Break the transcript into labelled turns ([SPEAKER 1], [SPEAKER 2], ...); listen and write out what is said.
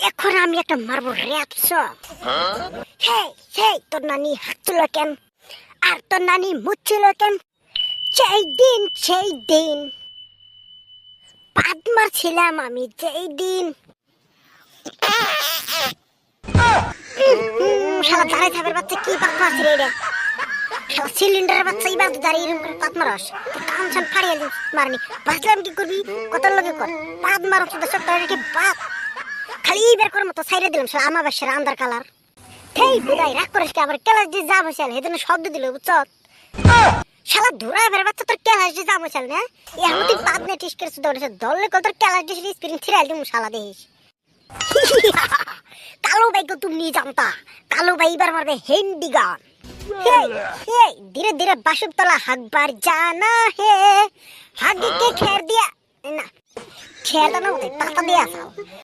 [SPEAKER 1] এখন আমি একটা মারবো র্যাপ সং। হেই হেই, তোর নানি হাঁটছিল কেন আর তোর নানি মুচ্ছিল কেন? সেই দিন পাদ মারছিলাম আমি, যেই দিন শালা দাঁড়ায় থাকার বাচ্চা কি পাদ মারছিল রে? শালা সিলিন্ডারের বাচ্চা এবার দাঁড়িয়ে এরকম করে পাদ মারস, কান ছান ফাড়িয়ে দিস মারনি। বাঁচলাম কি করবি? কত লগে কর পাদ মারো তো সব তার কি বাপ খালি বের করার মতো সাইরে দিলাম শালা আমাবাসের আন্দার কালার। হেই বুড়াই রাগ করিস কি? আবার ক্লাস দিয়ে যা বসাল হেদিন শব্দ দিল বুঝছ? শালা ধুরা বের বাচ্চা তোর ক্লাস দিয়ে যা বসাল না এখন তুই পাদ নে টিস করে দৌড়েছে দললে কত তোর ক্লাস দিয়ে স্পিরিং ছিড়াল দিমু শালা দেখিস। কালো ভাই কো তুমি জানতা কালো ভাই এবার মারবে হিন্দি গান। ধীরে ধীরে বাসুক তলা হাকবার জানা হে হাগি কে খের দিয়া না খের দাও না পাতা দিয়া